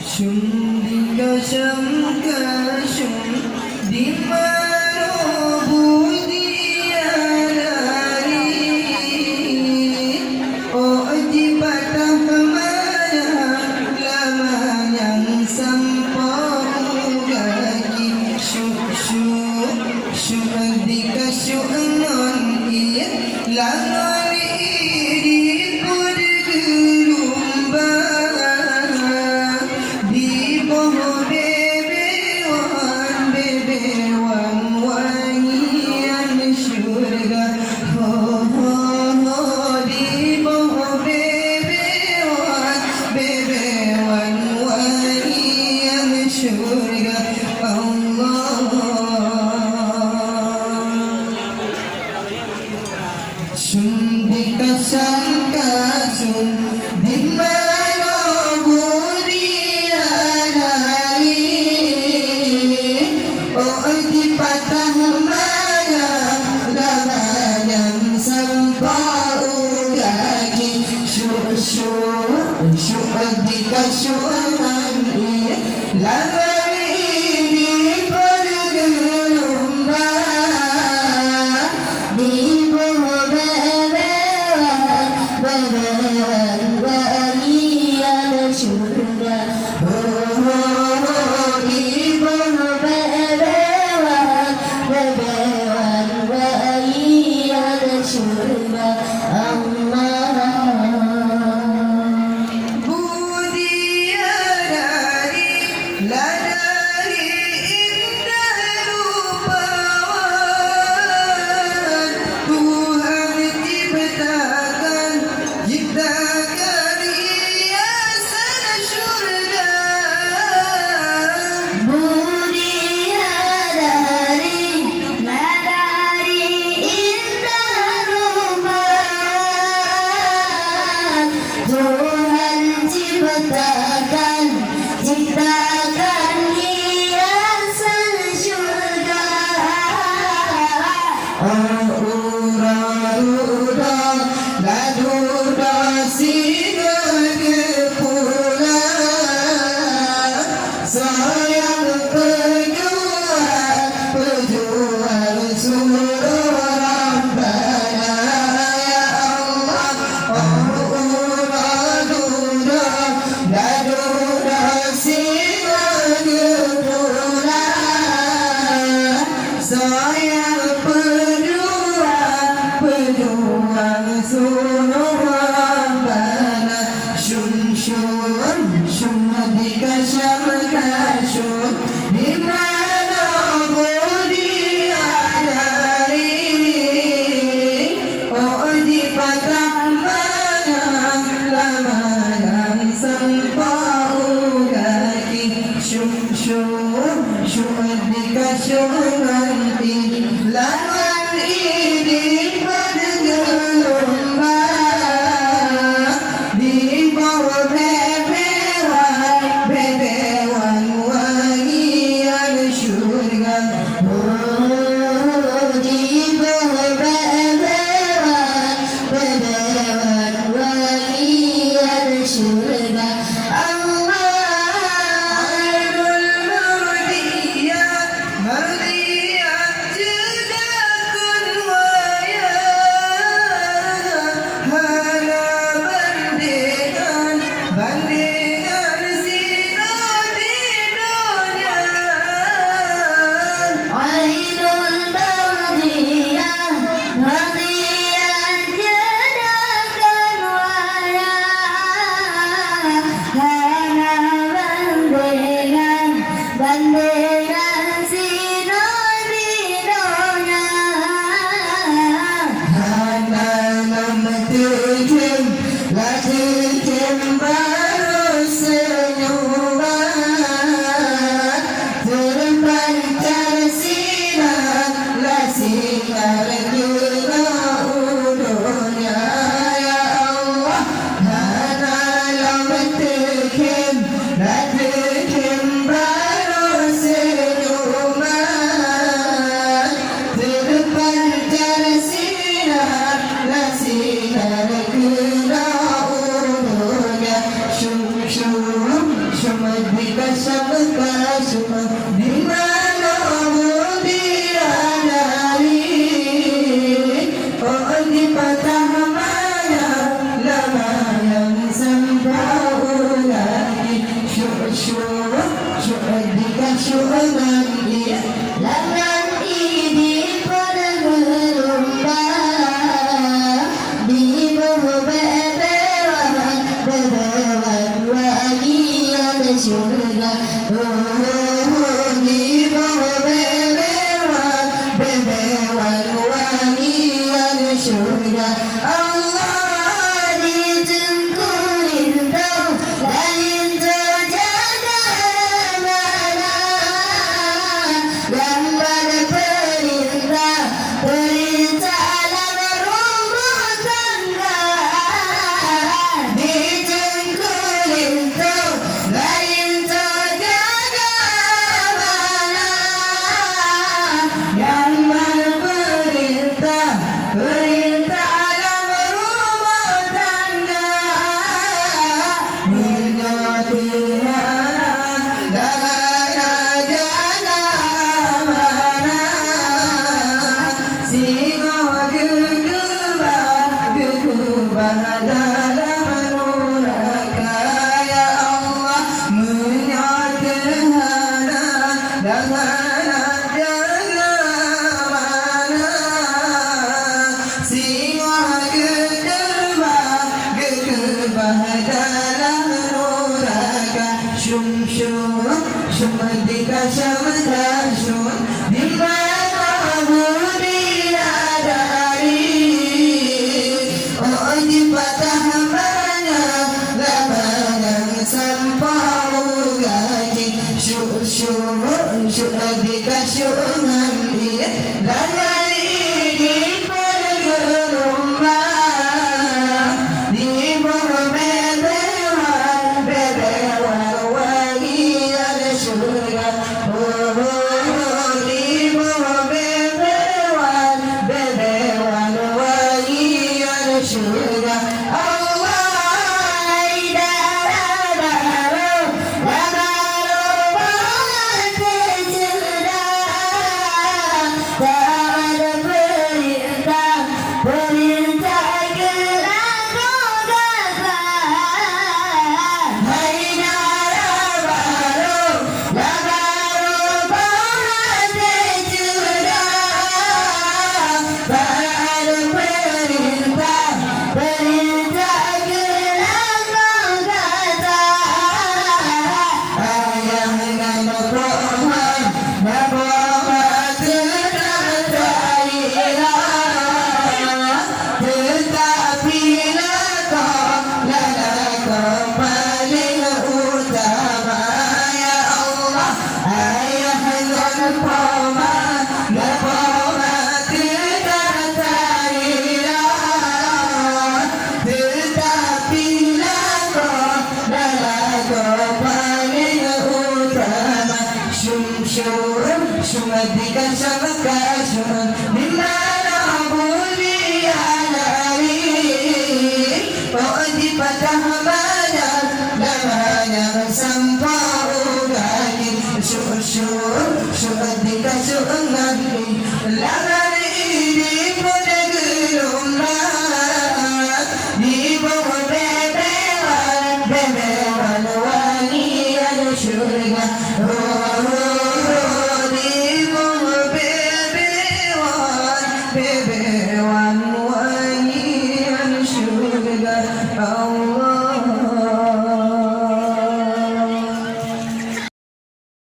Syundika syangka syung di mana budi alari oh di patah kemana lama yang sampau lagi syundika syu'non iya langan iri pun gerumbang di bawah bebewan wangian syurga oh, oh, oh, di bawah bebewan wangian syurga Allah Syundika sangka sun di mana budi alari oh di patah mana laman sampau lagi syundika syu'an laman ini bergelombang di bawah bebewan wangian syurga oh, oh, oh, di bawah bebewan wangian syurga Allah budi alari ladari indah rupawan Tuhan ciptakan hiasan syurga budi alari ladari indah rupawan Tuhan ciptakan hiasan syurga ura-ura laduda singa pula sayang pejuang seluruh Rabbana ya Allah ura-ura laduda singa pula sayang pejuang seluruh Rabbana syundika syangka syung di mana budi alari oh di patah mana lama yang sampau lagi syundika syu'an laman ini bergelombang di bawah bebewan wangian syurga oh di bawah bebewan wangian syurga Allah Airul mardiyah dalam neraka ya Allah menyatakan dengan mana siwa kedebah dalam neraka syum dika syamdasyun di mana budi adari oh di patah mana lapangan sampau gaji syum dika syuman dia lalai di pergerumah di bawah bebewan wangi ada surga di bawah bebewan wangi ada surga Syumadika syabakasyun Dimana budi alari Oh di patah mana namanya sampau gani Syumadika syumadika Lagari di pada gelumlah Di bawah bebewan wangi ada surga bebewan wangi ada surga